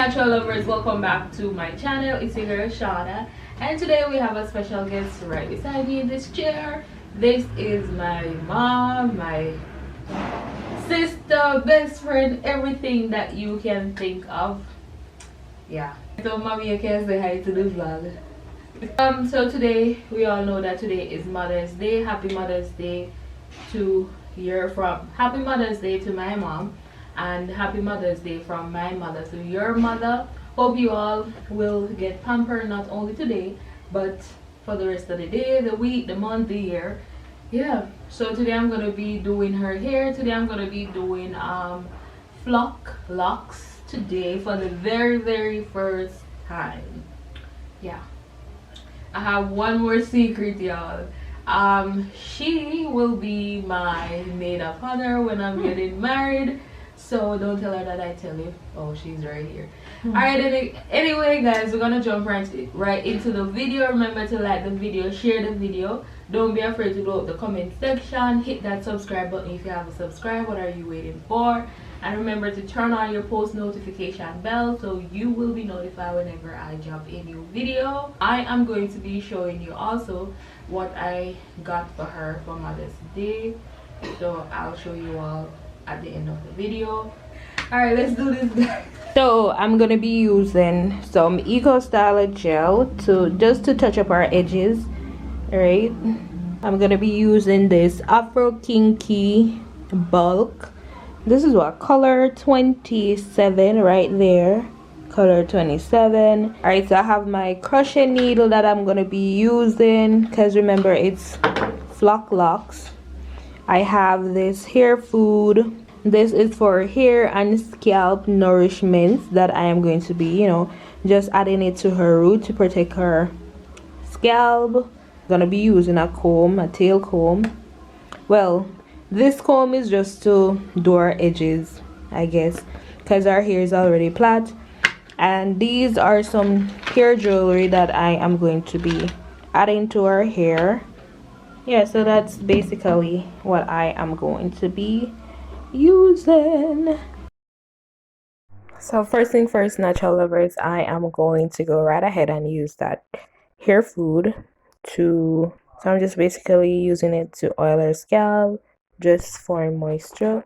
natural lovers, welcome back to my channel. It's your girl Shauna, and today we have a special guest right beside me in this chair. This is my mom, my sister, best friend, everything that you can think of. Yeah, so mommy, you can say hi to the vlog. So today we all know that today is Mother's Day. Happy Mother's Day to Happy Mother's Day to my mom, and happy Mother's Day from my mother to your mother. Hope you all will get pampered, not only today but for the rest of the day, the week, the month, the year. Yeah, so today I'm gonna be doing her hair. Today I'm gonna be doing Faux Locs today for the very first time. Yeah, I have one more secret, y'all. She will be my maid of honor when I'm getting married, so don't tell her that I tell you. Oh, she's right here. All right, anyway guys, we're gonna jump right into the video. Remember to like the video, share the video, don't be afraid to blow up the comment section, hit that subscribe button if you haven't subscribed. What are you waiting for? And remember to turn on your post notification bell so you will be notified whenever I drop a new video. I am going to be showing you also what I got for her for Mother's Day, so I'll show you all at the end of the video. All right, let's do this, guys. So I'm gonna be using some Eco Styler gel to touch up our edges. All right, I'm gonna be using this Afro Kinky bulk. This is what, color 27 right there, color 27. All right, so I have my crochet needle that I'm gonna be using, because remember it's Faux Locs. I have this hair food. This is for hair and scalp nourishment that I am going to be, just adding it to her root to protect her scalp. I'm gonna be using a comb, a tail comb. Well, this comb is just to do our edges, I guess, because our hair is already flat. And these are some hair jewelry that I am going to be adding to our hair. Yeah, so that's basically what I am going to be using. So first thing first, natural lovers, I am going to go right ahead and use that hair food so I'm just basically using it to oil her scalp just for moisture.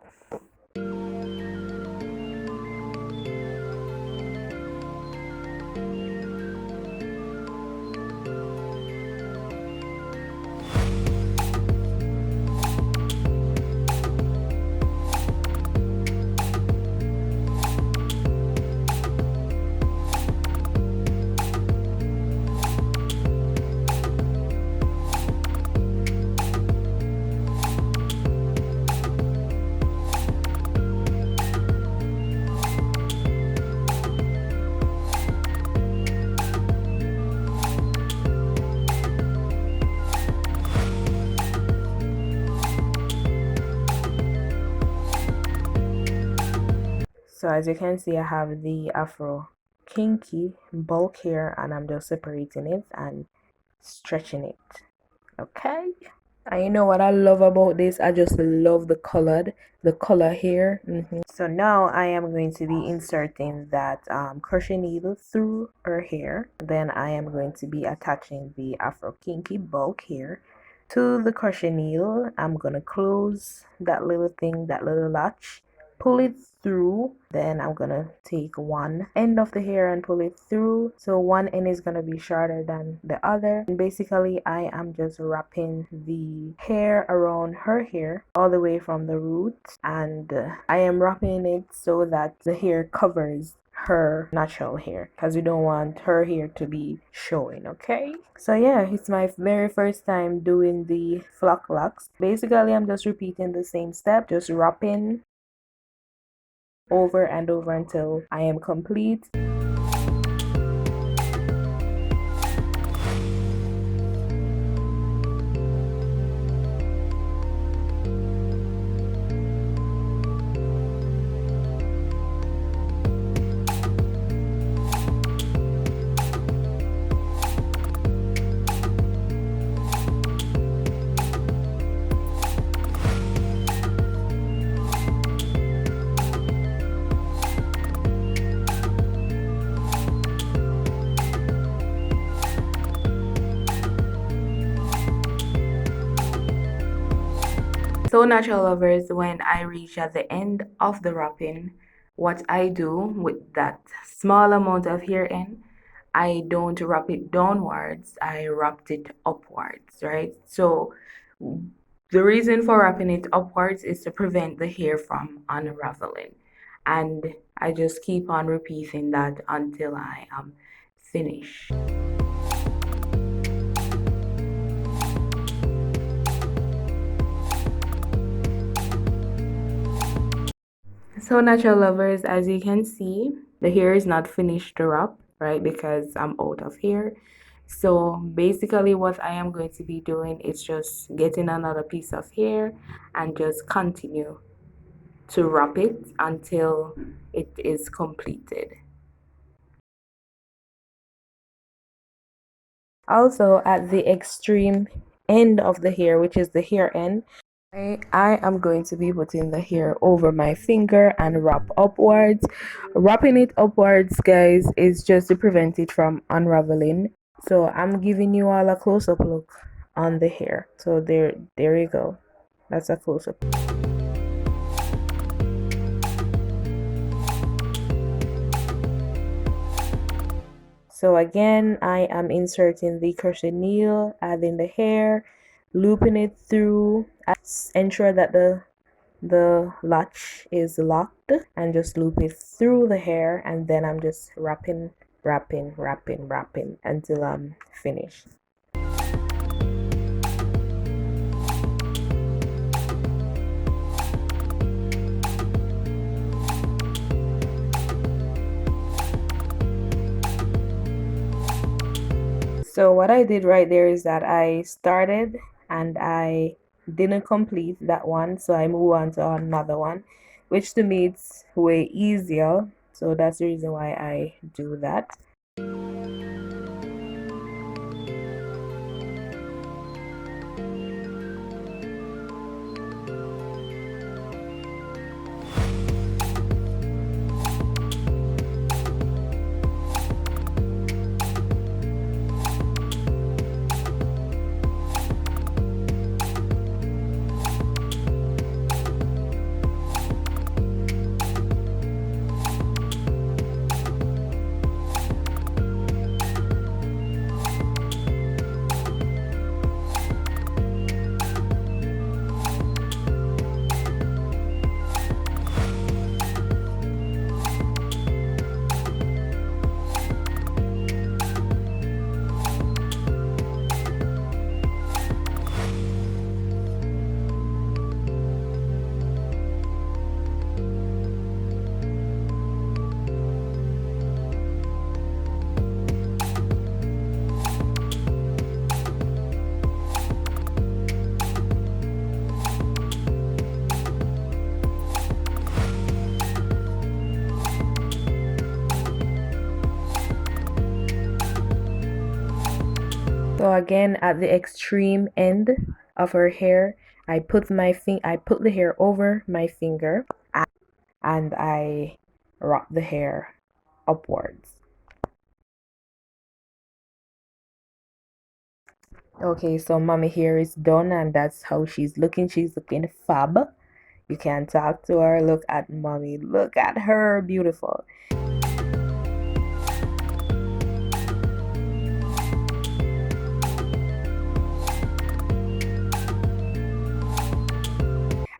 So as you can see, I have the Afro Kinky bulk hair, and I'm just separating it and stretching it. Okay, and you know what I love about this? I just love the color here. So now I am going to be inserting that crochet needle through her hair. Then I am going to be attaching the Afro Kinky bulk hair to the crochet needle. I'm gonna close that little thing, that little latch, pull it through. Then I'm gonna take one end of the hair and pull it through, so one end is gonna be shorter than the other. And basically I am just wrapping the hair around her hair all the way from the root, and I am wrapping it so that the hair covers her natural hair, because we don't want her hair to be showing. Okay, so yeah, it's my very first time doing the Faux Locs. Basically I'm just repeating the same step, just wrapping over and over until I am complete. So natural lovers, when I reach at the end of the wrapping, what I do with that small amount of hair in, I don't wrap it downwards, I wrapped it upwards, right? So the reason for wrapping it upwards is to prevent the hair from unraveling. And I just keep on repeating that until I am finished. So natural lovers, as you can see, the hair is not finished to wrap, right? Because I'm out of hair. So basically what I am going to be doing is just getting another piece of hair and just continue to wrap it until it is completed. Also at the extreme end of the hair, which is the hair end, I am going to be putting the hair over my finger and wrap upwards. Wrapping it upwards, guys, is just to prevent it from unraveling. So I'm giving you all a close-up look on the hair. So there you go. That's a close-up. So again, I am inserting the crochet needle, adding the hair, looping it through, ensure that the latch is locked, and just loop it through the hair, and then I'm just wrapping until I'm finished. So what I did right there is that I started and I didn't complete that one, so I move on to another one, which to me it's way easier. So that's the reason why I do that. So again, at the extreme end of her hair, I put the hair over my finger and I wrap the hair upwards. Okay, so mommy hair is done and that's how she's looking. She's looking fab. You can talk to her. Look at mommy. Look at her. Beautiful.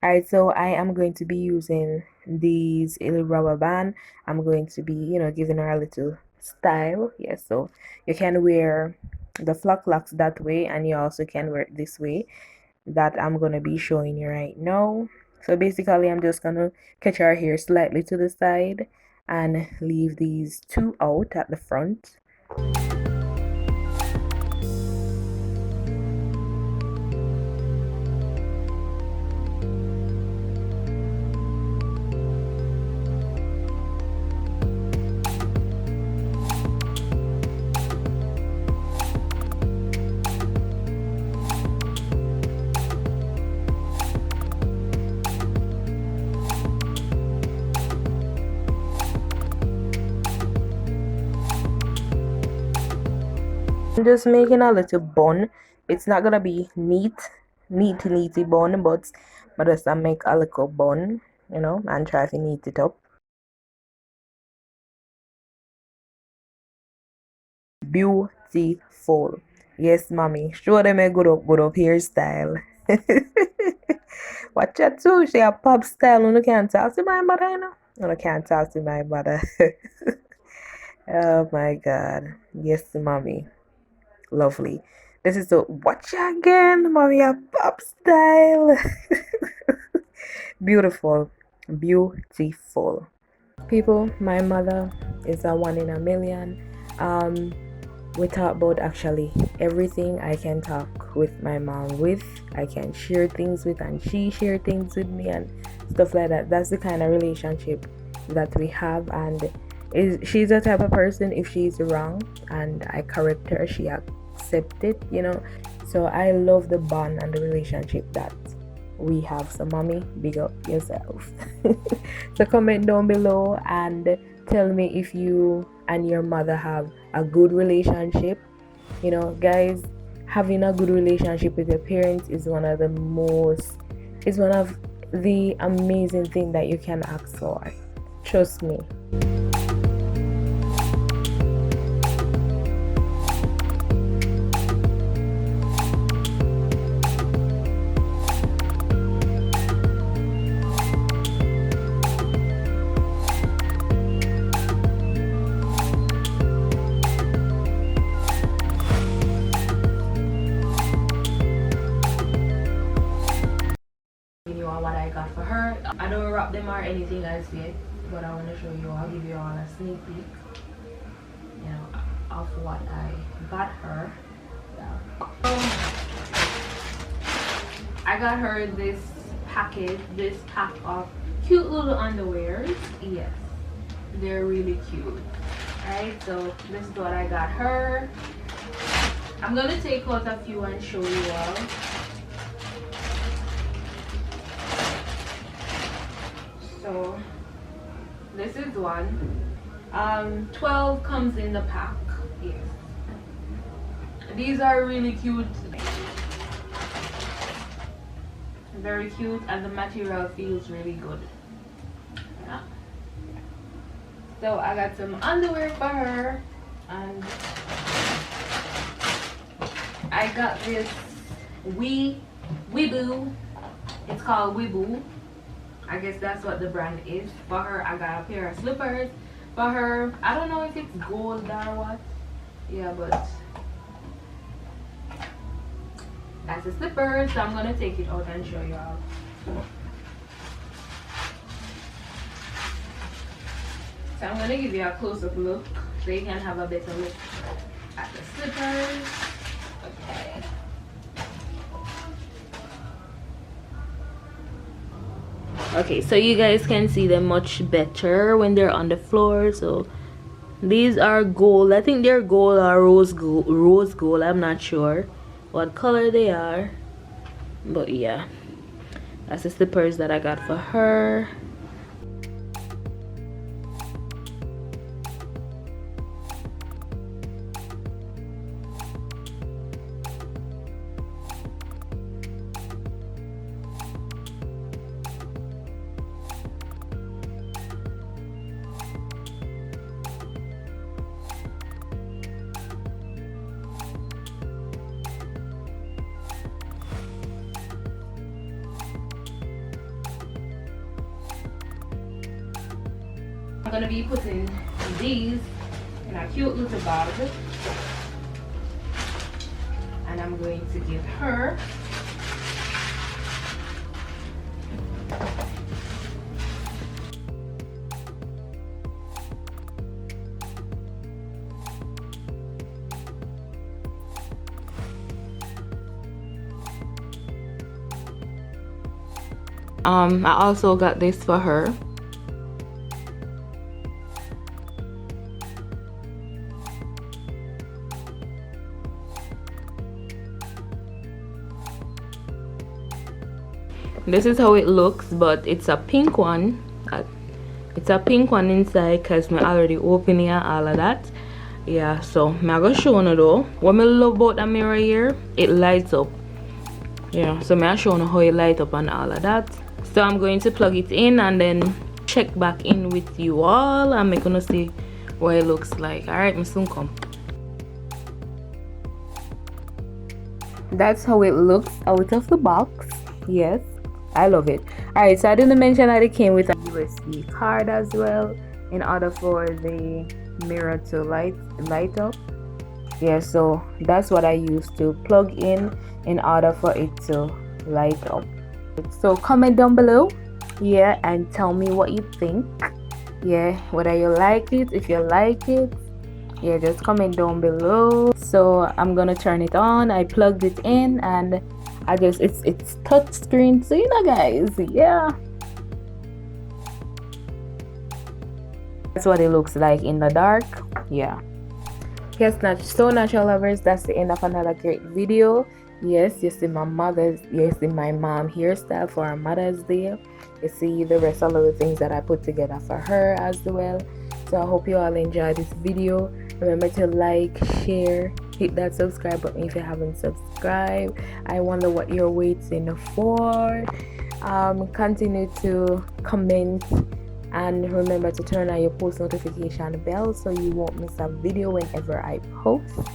Alright, so I am going to be using these little rubber band. I'm going to be, giving her a little style. Yes, so you can wear the Faux Locs that way, and you also can wear it this way that I'm going to be showing you right now. So basically, I'm just going to catch our hair slightly to the side and leave these two out at the front. I'm just making a little bun. It's not gonna be neaty bun, but but just make a little bun, you know, and try to neat it up. Beautiful. Yes, mommy. Show them a good up hairstyle. Watch out too. She a pop style. You can't talk to my mother, you know. You can't talk to my mother. Oh my god. Yes, mommy. Lovely. This is the watch again, mommy. A pop style. Beautiful. Beautiful. People, my mother is a 1 in a million. We talk about actually everything I can talk with my mom with. I can share things with, and she share things with me and stuff like that. That's the kind of relationship that we have. And she's the type of person, if she's wrong and I correct her, she accept it, you know. So I love the bond and the relationship that we have. So mommy, big up yourself. So comment down below and tell me if you and your mother have a good relationship. You know, guys, having a good relationship with your parents is one of the amazing things that you can ask for. Trust me. What I got for her. I don't wrap them or anything else yet, but I want to show you. I'll give you all a sneak peek, you know, of what I got her. Yeah. I got her this pack of cute little underwears. Yes, they're really cute. Alright, so this is what I got her. I'm gonna take out a few and show you all. So this is one. 12 comes in the pack. Yes, these are really cute, very cute, and the material feels really good. Yeah. So I got some underwear for her, and I got this Weeboo. It's called Weeboo. I guess that's what the brand is. For her, I got a pair of slippers. For her, I don't know if it's gold or what. Yeah, but that's the slippers. So I'm gonna take it out and show you all. So I'm gonna give you a close-up look so you can have a better look at the slippers. Okay. Okay, so you guys can see them much better when they're on the floor. So these are gold. I think they're gold or rose gold. I'm not sure what color they are, but yeah, that's the slippers that I got for her. I'm gonna be putting these in a cute little bag, and I'm going to give her I also got this for her. This is how it looks, but it's a pink one. It's a pink one inside because I already opened it and all of that. Yeah, so I'm gonna show you though. What I love about the mirror here, it lights up. Yeah, so may I show you how it light up and all of that. So I'm going to plug it in and then check back in with you all, and I'm gonna see what it looks like. All right, me soon come. That's how it looks out of the box. Yes, I love it. All right, so I didn't mention that it came with a USB card as well in order for the mirror to light up. Yeah, so that's what I use to plug in order for it to light up. So comment down below, yeah, and tell me what you think. Yeah, whether you like it. If you like it, yeah, just comment down below. So I'm gonna turn it on. I plugged it in and it's touch screen, so you know guys, yeah, that's what it looks like in the dark. Yeah, yes, natural lovers, that's the end of another great video. Yes, you see my mom hairstyle for our Mother's Day. You see the rest of the things that I put together for her as well. So I hope you all enjoyed this video. Remember to like, share, hit that subscribe button if you haven't subscribed. I wonder what you're waiting for. Continue to comment and remember to turn on your post notification bell so you won't miss a video whenever I post.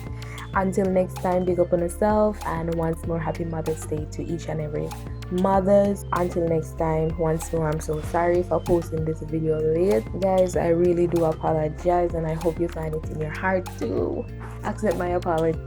Until next time, big up on yourself, and once more happy Mother's Day to each and every mothers. Until next time, once more, I'm so sorry for posting this video late, guys. I really do apologize, and I hope you find it in your heart to accept my apology.